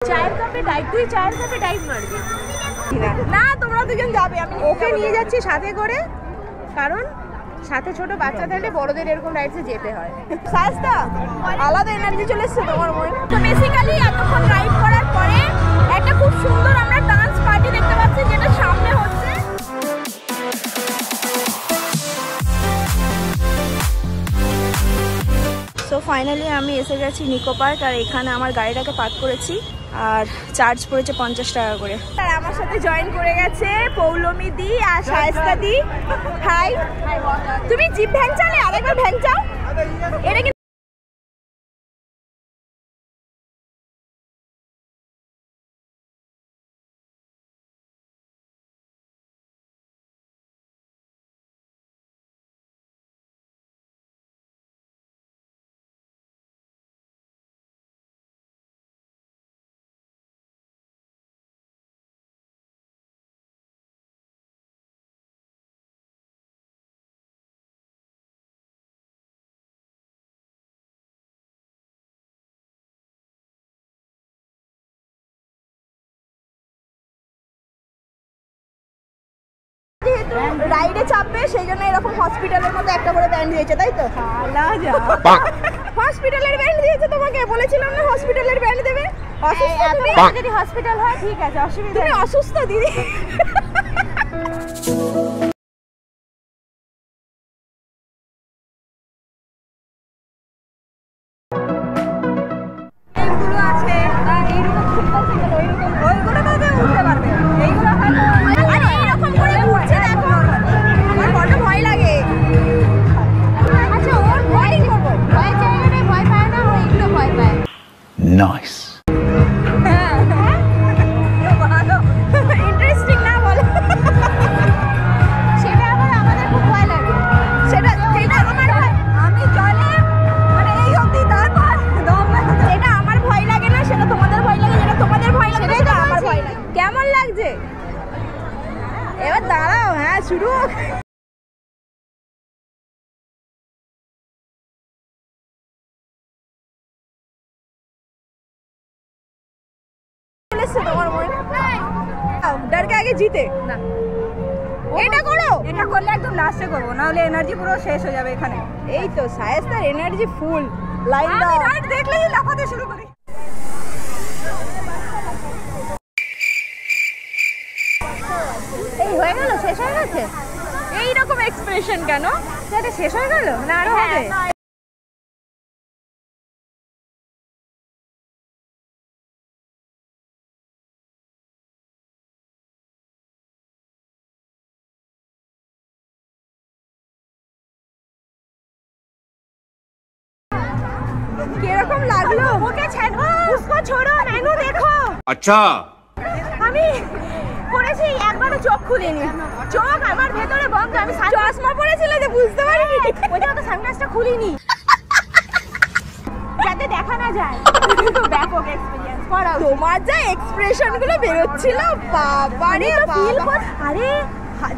চায়ের কাপে ডাইভ, তুই চায়ের কাপে ডাইভ মারবি না? তোমরা দুজন যাবে, আমি ওকে নিয়ে যাচ্ছি সাথে করে, কারণ সাথে ছোট বাচ্চা থাকলে বড়দের এরকম রাইডসে যেতে হয়। সাজটা আলাদা এনার্জি চলে এসছে তোমার মনে। তো বেসিক্যালি এতক্ষণ রাইড করার পরে একটা খুব সুন্দর আমরা ডান্স পার্টি দেখতে পাচ্ছি, যেটা সামনে হচ্ছে। সো ফাইনালি আমি এসে গেছি নিকো পার্ক, আর এখানে আমার গাড়িটাকে পার্ক করেছি, আর চার্জ পড়েছে 50 টাকা করে। আর আমার সাথে জয়েন করে গেছে পৌলমি দি আর শায়েস্তা দি। হাই, তুমি জিপ ভ্যান চালে? আরেকবার ভ্যান চাও। এটা কি রাইডে চাপবে, সেই জন্য এরকম হসপিটালের মতো একটা করে ব্যান্ড দিয়েছে, তাই তো? হসপিটালের ব্যান্ড দিয়েছে তোমাকে, বলেছিলাম না হসপিটালের ব্যান্ড দেবে। যদি হসপিটাল হয় ঠিক আছে, অসুবিধা। তুমি অসুস্থ দিদি। এইগুলো আছে, এইরকম সুন্দর সুন্দর, ওইরকম ওইগুলো তো উঠতে পারবে, এইগুলো হয়তো। আরে এইরকম করে ঘুরছে দেখো, আমার বড় ভয় লাগে। আচ্ছা, ওর ভয় করবো, ভয় জায়গায় ভয় পায় না, ও এগুলো ভয় পায়। নাইস। ইন্টারেস্টিং না বলো? সেটা আবার আমাদের খুব ভয় লাগে। সেটা আমার ভয়, আমি জলে মানে এই অবধি, তারপর যেটা আমার ভয় লাগে না সেটা তোমাদের ভয় লাগে, যেটা তোমাদের ভয় লাগে সেটা আমার ভয় লাগে। কেমন লাগছে এবার? দাঁড়াও, হ্যাঁ শুরু। তোমার মনে ডর কে আগে জিতে না, এটা করো। এটা করলে একদম লাস্টে করবো, না হলে এনার্জি পুরো শেষ হয়ে যাবে এখানে। এই তো শায়েস্তার এনার্জি ফুল। লাইন দাও, রাইট দেখলেই লাফাতে শুরু করি। এই হয়ে গেল, শেষ হয়ে গেছে। এইরকম এক্সপ্রেশন কেন? এটা শেষ হয়ে গেল না আরো হবে? কিরকম লাগলো? ওকে ছাড়ো, उसको छोड़ो, মেনু দেখো। আচ্ছা, আমি করেছি, একবারও চোখ খুলিনি, চোখ আমার ভেতরে বন্ধ। আমি চশমা পরেছিল যে বুঝতে পারিনি, ওইটা তো সানগ্লাসটা খুলিনি যাতে দেখা না যায়। ব্যাপক এক্সপেরিয়েন্স করা। তোমার যা এক্সপ্রেশন গুলো বেরোচ্ছিল, বাবারে বাবা। আরে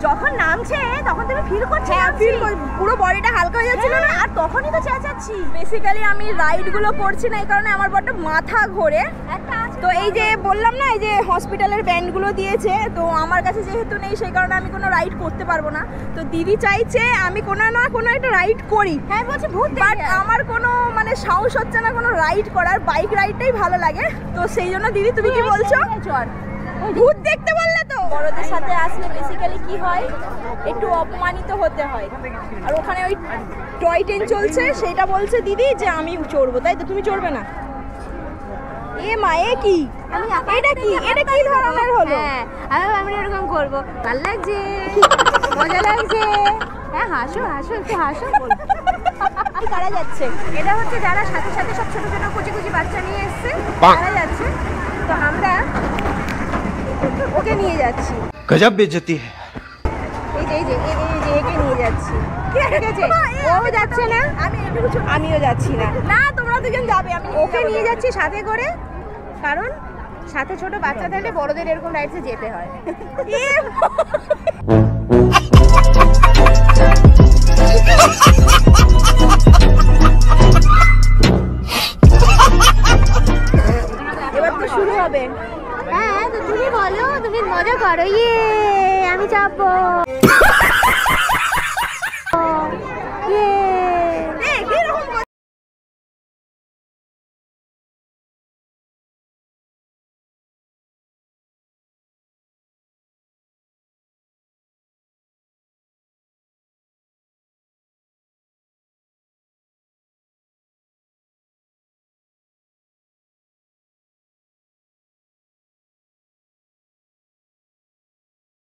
যখন নামছে তখন তুমি ফিল করছো? হ্যাঁ, ফিল পুরো বডিটা হালকা হয়ে যাচ্ছিল না, আর তখনই তো চেঁচাচ্ছি। বেসিক্যালি আমি রাইড গুলো করছি না এই কারণে আমার বড্ড মাথা ঘোরে। তো এই যে বললাম না, এই যে হসপিটালের ব্যান্ড গুলো দিয়েছে, তো আমার কাছে যেহেতু নেই সেই কারণে আমি কোনো রাইড করতে পারবো না। তো দিদি চাইছে আমি কোনো না কোনো একটা রাইড করি। হ্যাঁ বলছি ভূত, বাট আমার কোনো মানে সাহস হচ্ছে না কোনো রাইড করার। বাইক রাইডটাই ভালো লাগে। তো সেই জন্য দিদি তুমি কি বলছো? ভূত দেখতে বললে তো। বড়দের সাথে আসলে বেসিক্যালি কি হয়, একটু অপমানিত হতে হয়। আর ওখানে ওই টয় ট্রেন চলছে, সেটা বলছে দিদি যে আমি চড়বো, তাই তো? তুমি চড়বে না? এ মা, এ কি? এটা কি, এটা কি ধরনের হলো? আমি এরকম করবো, ভালো লাগছে, মজা লাগছে। হ্যাঁ হাসো হাসো, একটু হাসো। কারা যাচ্ছে? এটা হচ্ছে যারা সাথে সাথে সব ছোট ছোট কুচি কুচি বাচ্চা নিয়ে এসছে, তারা যাচ্ছে। তো আমরা ওকে নিয়ে যাচ্ছি। গজব বেইজ্জতি है। এই যে একে নিয়ে যাচ্ছি, ঠিক আছে? ও যাচ্ছে না, আমিও যাচ্ছি না। না, তোমরা দুজন যাবে, আমি ওকে নিয়ে যাচ্ছি সাথে করে, কারণ সাথে ছোট বাচ্চা থাকলে বড়দের এরকম রাইডসে যেতে হয়। এবার তো শুরু হবে। চাপবে? হ্যাঁ তো তুমি বলো, তুমি মজা করো। ইয়ে আমি চাপবো।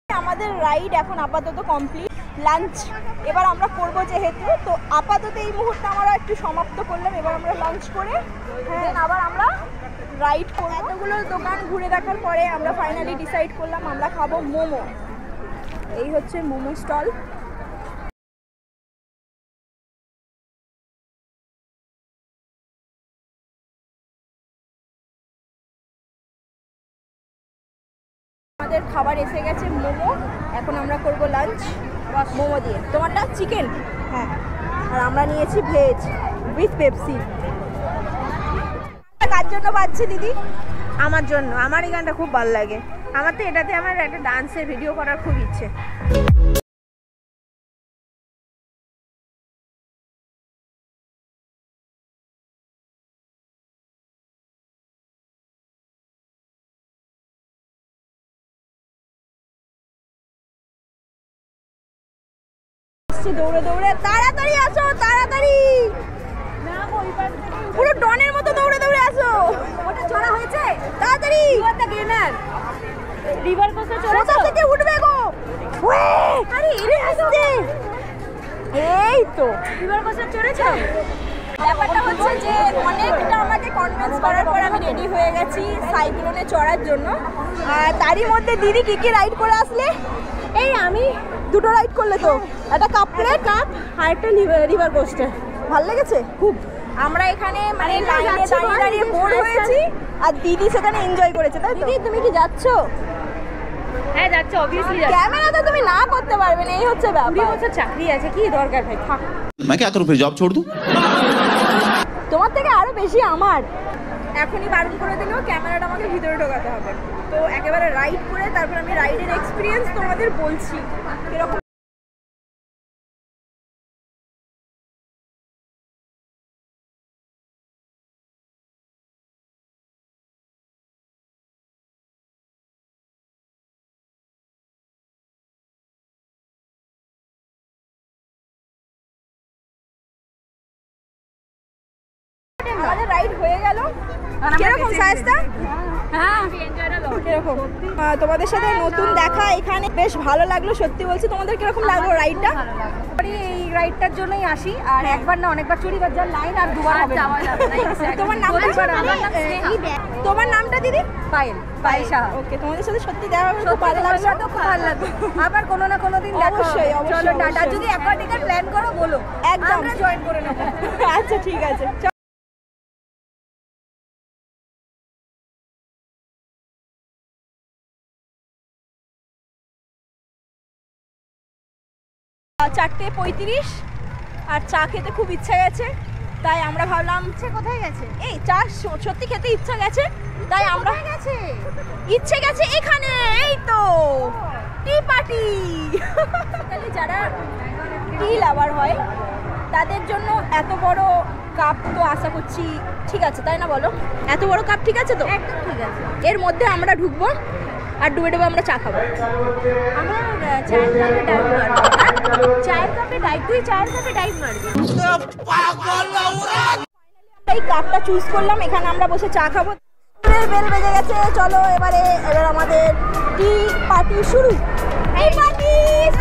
আমাদের রাইড এখন আপাতত কমপ্লিট। লাঞ্চ এবার আমরা করবো যেহেতু, তো আপাতত এই মুহূর্তে আমরা একটু সমাপ্ত করলাম। এবার আমরা লাঞ্চ করে দেন আবার আমরা রাইড করব। এতগুলো দোকান ঘুরে দেখার পরে আমরা ফাইনালি ডিসাইড করলাম আমরা খাবো মোমো। এই হচ্ছে মোমো স্টল। আমাদের খাবার এসে গেছে মোমো, এখন আমরা করব লাঞ্চ মোমো দিয়ে। তোমারটা চিকেন? হ্যাঁ, আর আমরা নিয়েছি ভেজ উইথ পেপসি। কার জন্য পাচ্ছি দিদি? আমার জন্য। আমার এই গানটা খুব ভালো লাগে। আমার তো এটাতে আমার একটা ডান্সের ভিডিও করার খুব ইচ্ছে। দৌড়ে দৌড়ে, তাড়াতাড়ি আসো, তাড়াতাড়ি। পুরো ডনের মতো দৌড়ে দৌড়ে আসো। ওটা চড়া হয়েছে, তাড়াতাড়ি। রিভার কোস্টার চড়া থেকে উঠবে গো। আরে এরে আসছে। এই তো রিভার কোস্টার চড়েছো? ব্যাপারটা হচ্ছে যে অনেকটা আমাকে কনভিন্স করার পর আমি রেডি হয়ে গেছি সাইক্লোনে চড়ার জন্য। আর তারই মধ্যে দিদি কি কি রাইড করে আসলে? এই আমি দুটো রাইড করলে তো, একটা কাপড়ের কাপ আর একটা রিভার কোস্টার। ভালো লেগেছে খুব। আমরা এখানে মানে লাইনে দাঁড়িয়ে দাঁড়িয়ে বোর হয়েছি আর দিদি সেখানে এনজয় করেছে। তাই দিদি তুমি কি যাচ্ছো? হ্যাঁ যাচ্ছে, অবভিয়াসলি যাচ্ছে। ক্যামেরা তো তুমি না করতে পারবে না, এই হচ্ছে ব্যাপার। 2 বছর চাকরি আছে, কি দরকার ভাই, থাক। मैं क्या करूं फिर जॉब छोड़ दूं? তোমার থেকে আরো বেশি আমার। এখনই বারণ করে দিলেও ক্যামেরাটা আমাকে ভিতরে ঢোকাতে হবে। তো একেবারে রাইড করে তারপর আমি রাইডের এক্সপিরিয়েন্স তোমাদের বলছি কিরকম। আমাদের রাইড হয়ে গেল। কিরকম সাইজটা? হ্যাঁ কিরকম? তোমাদের সাথে নতুন দেখা, এখানে বেশ ভালো লাগলো সত্যি বলছি। তোমাদের কিরকম লাগলো রাইডটা? এই রাইডটার জন্যই আসি, আর একবার না অনেকবার চুরি বাজার লাইন আর দুবার হবে না। তোমার নামটা? তোমার নামটা দিদি? পায়েল, পায়েল সাহা। ওকে, তোমাদের সাথে সত্যি দেখা করে খুব ভালো লাগলো। খুব ভালো লাগলো। আবার কোনো না কোনো দিন দেখা অবশ্যই, হবে। অবশ্যই, চলো টাটা। অবশ্যই। যদি অ্যাকর্ডিংয়ের প্ল্যান করো বলো, একদম আমরা জয়েন করে নেবো। আচ্ছা ঠিক আছে। চারটে 35 আর চা খেতে খুব ইচ্ছা গেছে, তাই আমরা ভাবলাম কোথায় গেছে? এই চা সত্যি খেতে ইচ্ছা গেছে, তাই আমরা ইচ্ছে গেছে এখানে। এই তো টি পার্টি। যারা টি লাভার হয় তাদের জন্য এত বড় কাপ তো আশা করছি ঠিক আছে, তাই না বলো? এত বড় কাপ ঠিক আছে তো? একদম ঠিক আছে। এর মধ্যে আমরা ঢুকবো আর ডুবে ডুবে আমরা চা খাবো। আমরা চায়ের কাপে ডাইভ মারবো। চায়ের কাপে ডাইভ, তুই চায়ের কাপে ডাইভ মারবি। এই কাপটা চুজ করলাম, এখানে আমরা বসে চা খাবো। বেল বেজে গেছে, চলো এবার আমাদের টি পার্টি শুরু। এই পার্টি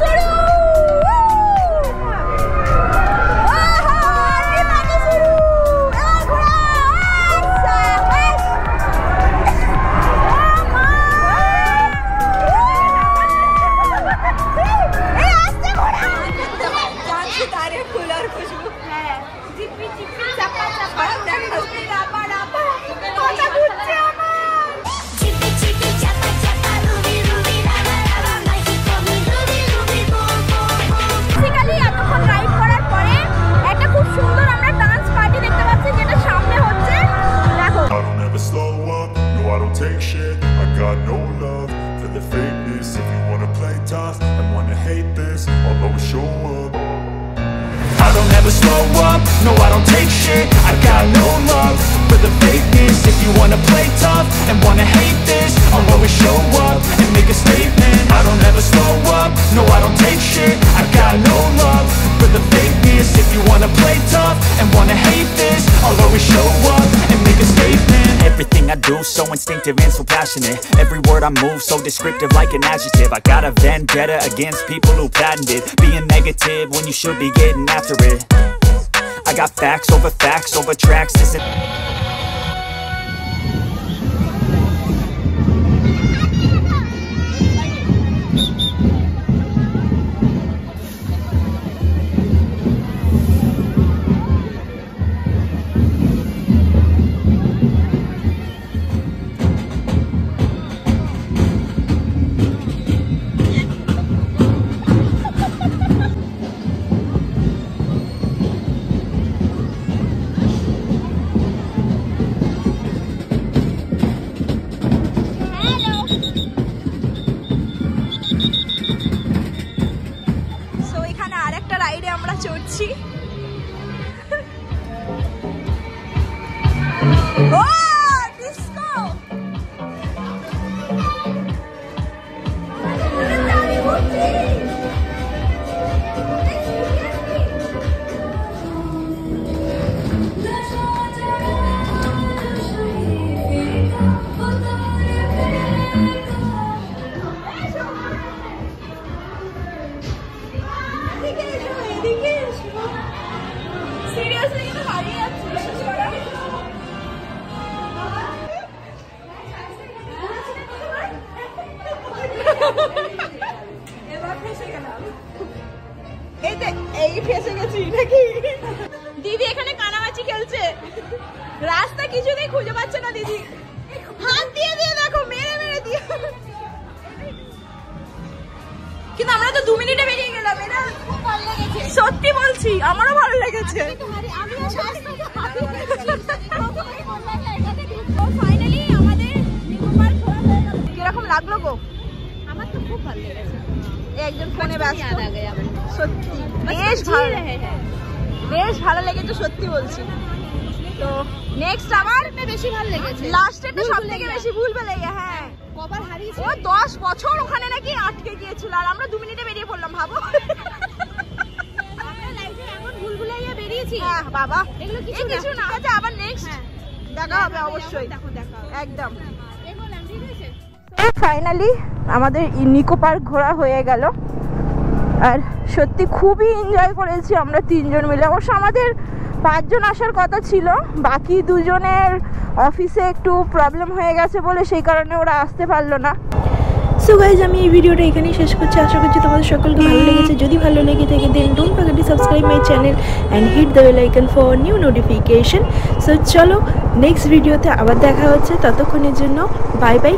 শুরু। got no love for the fakeness. If you wanna play tough and wanna hate this, I'll always show up. I don't ever slow up, no I don't take shit. I got no love for the fakeness. If you wanna play tough and wanna hate this, I'll always show up and make a statement. I don't ever slow up, no I don't take shit. I got no love for the fakeness. If you wanna play tough and wanna hate this, I'll always show up and make a statement. Everything I do so instinctive and so passionate. Every word I move so descriptive like an adjective. I got a vendetta against people who patented being negative when you should be getting after it. I got facts over tracks. This is চড়ছি। ও disco দিদি এখানে কানামাছি খেলছে, রাস্তা কিছুতেই খুঁজে পাচ্ছে না দিদি, হাত দিয়ে দিয়ে দেখো মেরে মেরে দিয়ে। কিন্তু আমরা তো 2 মিনিটে বেরিয়ে গেলাম, এটা খুব ভালো লেগেছে, সত্যি বলছি আমারও ভালো লেগেছে। ফাইনালি আমাদের নিকো পার্ক ঘোরা হয়ে গেল। কিরকম লাগলো গো? আমার তো খুব ভালো লেগেছে। একজন ফোনে ব্যস্ত, সত্যি বেশ ভালো, বেশ ভালো লেগেছে সত্যি বলছি। তো নেক্সট আমার বেশি ভালো লেগেছে, লাস্টেরটা সবথেকে বেশি ভুলবে লেগে। হ্যাঁ কবার হারিয়েছে, ও 10 বছর ওখানে নাকি আটকে গিয়েছিল আর আমরা 2 মিনিটে বেরিয়ে পড়লাম, ভাবো। আমরা লাইফে এমন ভুলভুলাইয়া বেরিয়েছি। হ্যাঁ বাবা এগুলো কিছু না, আচ্ছা আবার নেক্সট দেখা হবে অবশ্যই, একদম। ফাইনালি আমাদের নিকো পার্ক ঘোরা হয়ে গেল আর সত্যি খুবই এনজয় করেছি আমরা 3 জন মিলে। অবশ্য আমাদের 5 জন আসার কথা ছিল, বাকি 2 জনের অফিসে একটু প্রবলেম হয়ে গেছে বলে সেই কারণে ওরা আসতে পারলো না। সো গাইজ আমি এই ভিডিওটা এখানেই শেষ করছি। আশা করছি তোমাদের সকলকে ভালো লেগেছে। যদি ভালো লেগে থাকে then don't forget to subscribe my channel and hit the bell icon for new notification. So চলো নেক্সট ভিডিওতে আবার দেখা হচ্ছে, ততক্ষণের জন্য বাই বাই।